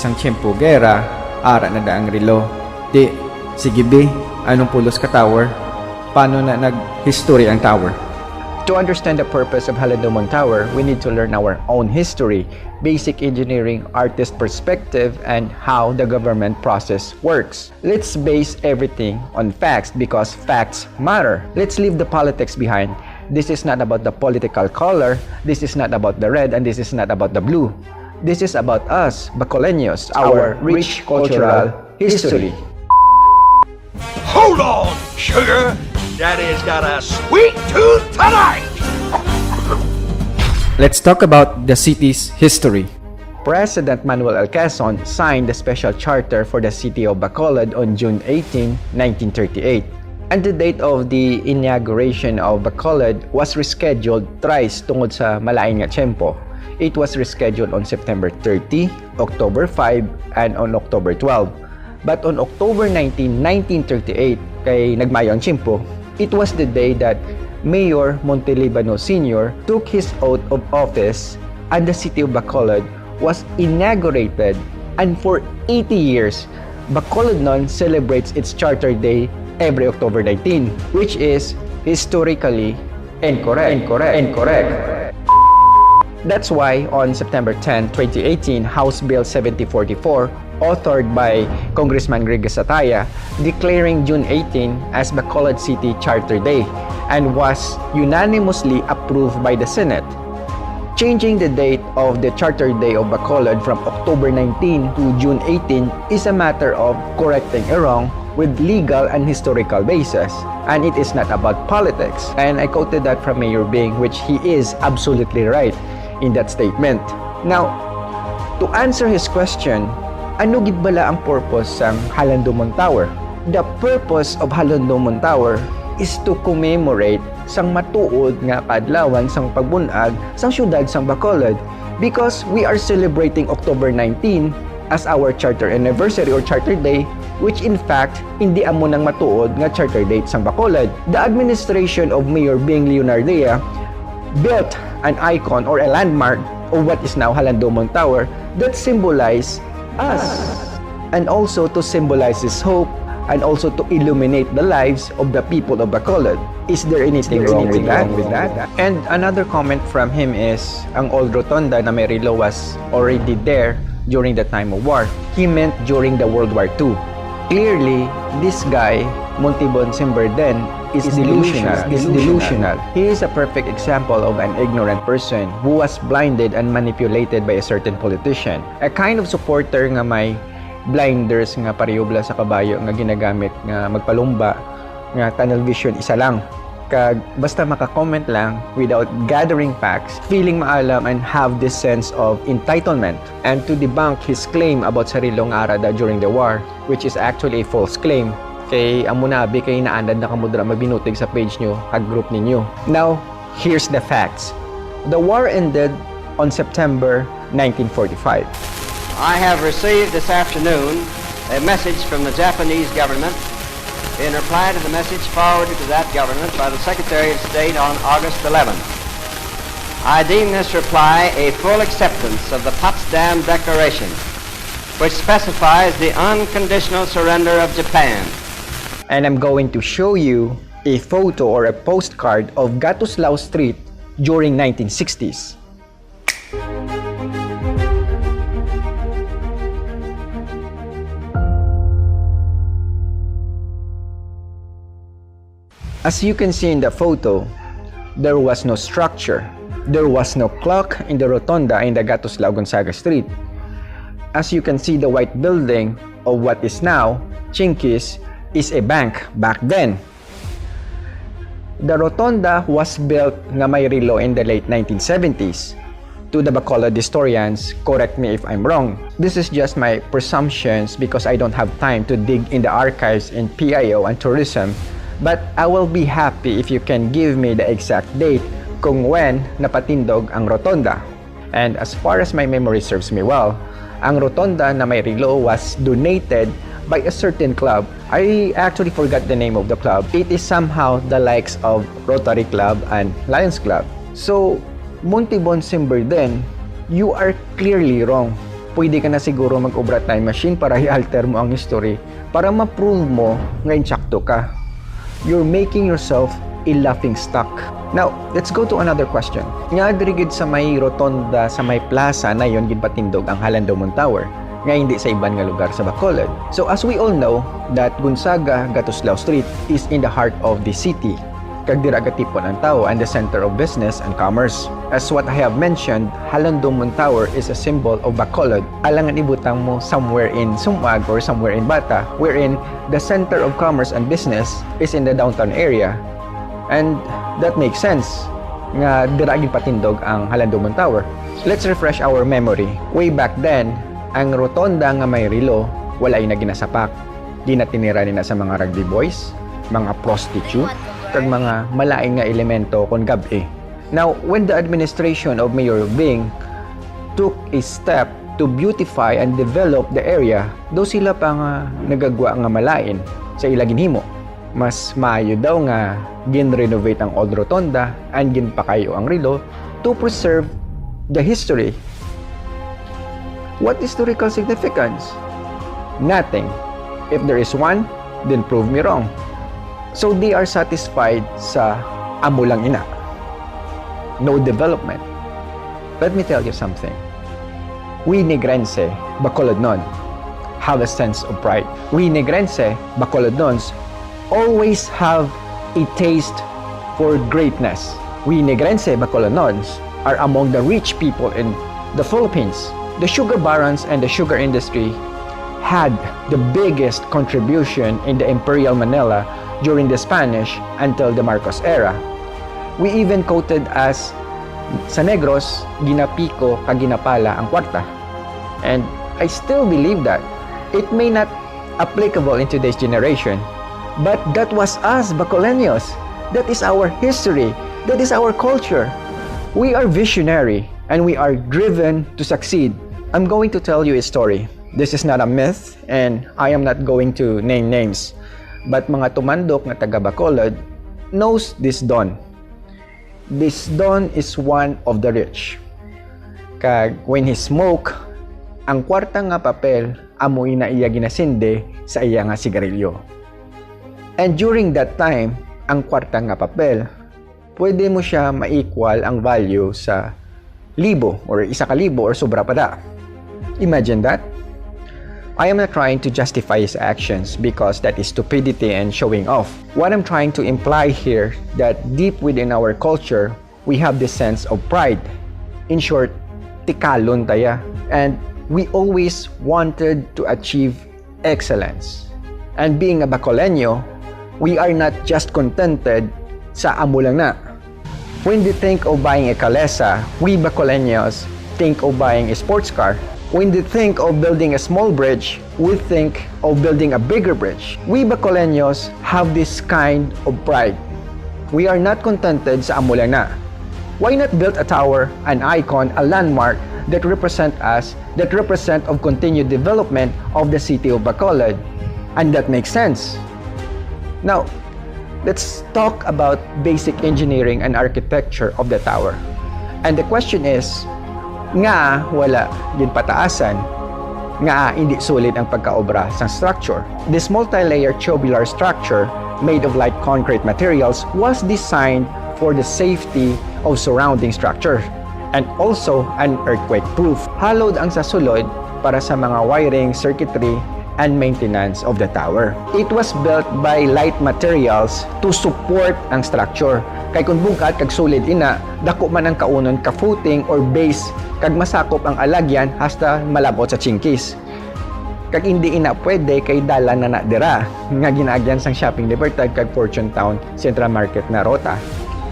isang tiyempo gera, ara na daang rilo. Di, sige be, anong pulos ka tower? Paano na nag-history ang tower? To understand the purpose of Halandomon Tower, we need to learn our own history, basic engineering, artist perspective, and how the government process works. Let's base everything on facts because facts matter. Let's leave the politics behind. This is not about the political color, this is not about the red, and this is not about the blue. This is about us, Bacoleños, our rich cultural history. Hold on, sugar! Daddy's got a sweet tooth tonight! Let's talk about the city's history. President Manuel L. Quezon signed the special charter for the city of Bacolod on June 18, 1938. And the date of the inauguration of Bacolod was rescheduled thrice tungod sa malain nga tiyempo. It was rescheduled on September 30, October 5, and on October 12. But on October 19, 1938, kay nagmayo ang tiyempo, it was the day that Mayor Montelibano Sr. took his oath of office and the city of Bacolod was inaugurated, and for 80 years, Bacolod nun celebrates its Charter Day every October 19, which is historically incorrect. That's why on September 10, 2018, House Bill 7044, authored by Congressman Greg Sataya, declaring June 18 as Bacolod City Charter Day and was unanimously approved by the Senate. Changing the date of the Charter Day of Bacolod from October 19 to June 18 is a matter of correcting a wrong with legal and historical basis, and it is not about politics. And I quoted that from Mayor Bing, which he is absolutely right in that statement. Now, to answer his question, ano gid bala ang purpose ng Halandomon Tower? The purpose of Halandomon Tower is to commemorate sang matuod nga kaadlawan sang pagbunag sang syudad sang Bacolod, because we are celebrating October 19 as our charter anniversary or charter day, which in fact hindi amo nang matuod nga charter date sang Bacolod. The administration of Mayor Bing Leonardea built an icon or a landmark of what is now Halandomon Tower that symbolize us, and also to symbolize his hope, and also to illuminate the lives of the people of Bacolod. Is there anything wrong with that? And another comment from him is, ang old rotonda na may relo was already there during the time of war. He meant during the World War II. Clearly, this guy, Montibon Simberden, is delusional. He is a perfect example of an ignorant person who was blinded and manipulated by a certain politician. A kind of supporter nga may blinders nga parehobla sa kabayo nga ginagamit nga magpalumba nga tunnel vision isa lang. Kag basta maka-comment lang without gathering facts, feeling maalam and have this sense of entitlement. And to debunk his claim about sarilong arada during the war, which is actually a false claim, kay amunabi kay naandad na kamudra mabinutig sa page nyo at group ninyo. Now, here's the facts. The war ended on September 1945. I have received this afternoon a message from the Japanese government in reply to the message forwarded to that government by the Secretary of State on August 11th. I deem this reply a full acceptance of the Potsdam Declaration, which specifies the unconditional surrender of Japan. And I'm going to show you a photo or a postcard of Gatuslao Street during 1960s. As you can see in the photo, there was no structure. There was no clock in the rotunda in the Gatuslao Gonzaga Street. As you can see, the white building of what is now Chinkies is a bank back then. The rotonda was built nga may relo in the late 1970s. To the Bacolod historians, correct me if I'm wrong. This is just my presumptions because I don't have time to dig in the archives in PIO and tourism, but I will be happy if you can give me the exact date kung when napatindog ang rotonda. And as far as my memory serves me well, ang rotonda na may relo was donated by a certain club. I actually forgot the name of the club. It is somehow the likes of Rotary Club and Lions Club. So, Montibon Simberden, you are clearly wrong. pwede ka na siguro mag-obra time machine para i-alter mo ang history para ma-prove mo ngayon sakto ka. You're making yourself a laughing stock. Now, let's go to another question. Nga dirigid sa may rotonda, sa may plaza na yon ginpatindog ang Halandomon Tower, nga hindi sa iban nga lugar sa Bacolod. So as we all know that Gonzaga Gatuslao Street is in the heart of the city. Kag dira gatipon ang tao and the center of business and commerce. As what I have mentioned, Halandomon Tower is a symbol of Bacolod. Alangan ibutang mo somewhere in Sumag or somewhere in Bata, wherein the center of commerce and business is in the downtown area. And that makes sense nga dira patindog ang Halandomon Tower. Let's refresh our memory. Way back then, ang rotonda nga may rilo wala na ginasapak. Ginatinira nila sa mga rugby boys, mga prostitute, kag mga malaing nga elemento kon gabi. Now, when the administration of Mayor Bing took a step to beautify and develop the area, do sila pa nga nagagwa nga malain sa ila ginhimo. Mas maayo daw nga gin-renovate ang old rotonda and ginpakayo ang rilo to preserve the history. What historical significance? Nothing. If there is one, then prove me wrong. So they are satisfied sa amo lang ina. No development. Let me tell you something. We Negrense, Bacolodnon, have a sense of pride. We Negrense, Bacolodnons, always have a taste for greatness. We Negrense, Bacolodnons are among the rich people in the Philippines. The sugar barons and the sugar industry had the biggest contribution in the Imperial Manila during the Spanish until the Marcos era. We even quoted as sa Negros, ginapiko kag ginapala ang kwarta. And I still believe that. It may not applicable in today's generation, but that was us Bacoleños. That is our history. That is our culture. We are visionary and we are driven to succeed. I'm going to tell you a story. This is not a myth and I am not going to name names. But mga tumandok nga taga Bacolod knows this Don. This Don is one of the rich. Kag when he smoke, ang kwarta nga papel amoy na iya ginasinde sa iya nga sigarilyo. And during that time, ang kwarta nga papel, pwede mo siya ma-equal ang value sa libo or 1,000 or sobra pa da. Imagine that. I am not trying to justify his actions because that is stupidity and showing off. What I'm trying to imply here that deep within our culture, we have this sense of pride. In short, tikalon taya. And we always wanted to achieve excellence. And being a Bacoleño, we are not just contented sa amo lang na. When we think of buying a Calesa, we Bacoleños think of buying a sports car. When they think of building a small bridge, we think of building a bigger bridge. We Bacoleños have this kind of pride. We are not contented sa amo lang na. Why not build a tower, an icon, a landmark that represent us, that represent of continued development of the city of Bacolod? And that makes sense. Now, let's talk about basic engineering and architecture of the tower. And the question is, nga wala gid pataasan, nga hindi solid ang pagkaobra sa structure. This multi-layer tubular structure made of light concrete materials was designed for the safety of surrounding structure and also an earthquake-proof. Hallowed ang sasulod para sa mga wiring, circuitry, and maintenance of the tower. It was built by light materials to support ang structure. Kay kung bugat kag solid ina, dako man ang kaunon ka footing or base kag masakop ang alagyan hasta malabot sa chingkis. Kag hindi ina pwede kay dala na dira nga ginaagyan sang Shopping Libertad kag Fortune Town Central Market na rota.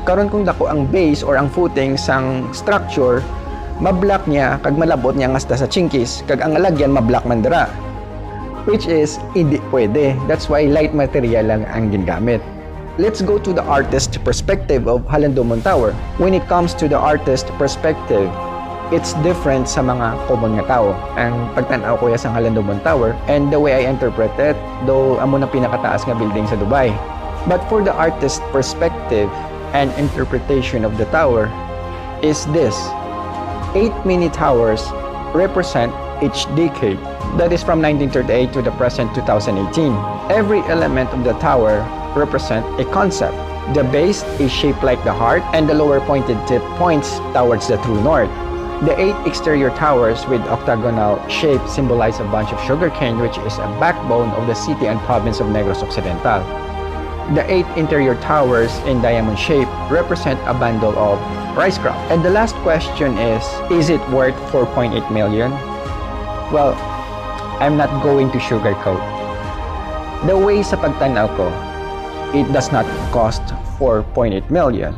Karon kung dako ang base or ang footing sang structure, mablock niya kag malabot niya hasta sa chingkis kag ang alagyan mablock man dira. Which is hindi pwede. That's why light material lang ang gingamit. Let's go to the artist perspective of Halandomon Tower. When it comes to the artist perspective, it's different sa mga common nga tao. Ang pagtanaw ko sa Halandomon Tower and the way I interpret it, though amo na pinakataas nga building sa Dubai. But for the artist perspective and interpretation of the tower is this. 8 mini towers represent each decade. That is from 1938 to the present 2018. Every element of the tower represents a concept. The base is shaped like the heart, and the lower pointed tip points towards the true north. The 8 exterior towers with octagonal shape symbolize a bunch of sugarcane, which is a backbone of the city and province of Negros Occidental. The 8 interior towers in diamond shape represent a bundle of rice crop. And the last question is it worth 4.8 million? Well, I'm not going to sugarcoat. The way sa pagtanaw ko, it does not cost 4.8 million.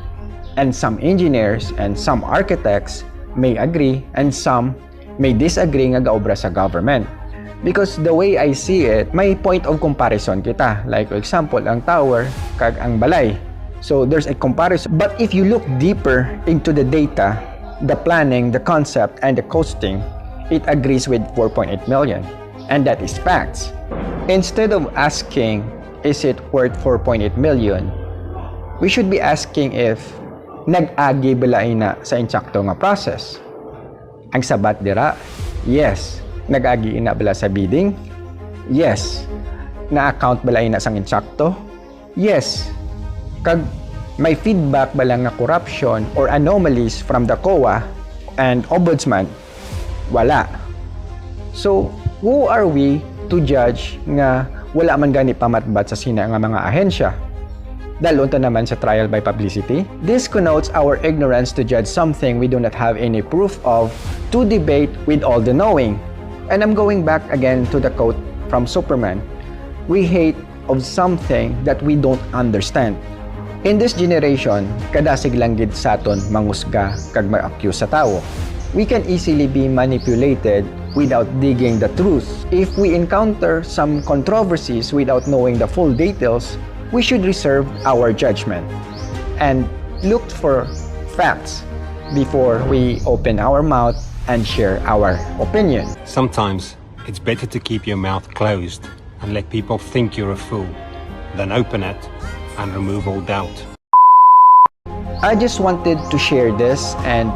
And some engineers and some architects may agree and some may disagree nga gaobra sa government. Because the way I see it, may point of comparison kita. Like for example, ang tower kag ang balay. So there's a comparison. But if you look deeper into the data, the planning, the concept, and the costing, it agrees with 4.8 million. And that is facts. Instead of asking, is it worth 4.8 million? We should be asking if nag-agi balay na sa insakto nga process. Ang sabat dira, yes. Nag-agi na bala sa bidding? Yes. Na-account balay na sang insakto? Yes. Kag may feedback bala nga corruption or anomalies from the COA and Ombudsman? Wala. So, who are we to judge nga wala man gani pamatbat sa sina nga mga ahensya? Dahil unta naman sa trial by publicity. This connotes our ignorance to judge something we do not have any proof of, to debate with all the knowing. And I'm going back again to the quote from Superman. We hate of something that we don't understand. In this generation, kadasig lang gid saton mangusga kag ma-accuse sa tawo. We can easily be manipulated without digging the truth. If we encounter some controversies without knowing the full details, we should reserve our judgment and look for facts before we open our mouth and share our opinion. Sometimes it's better to keep your mouth closed and let people think you're a fool than open it and remove all doubt. I just wanted to share this and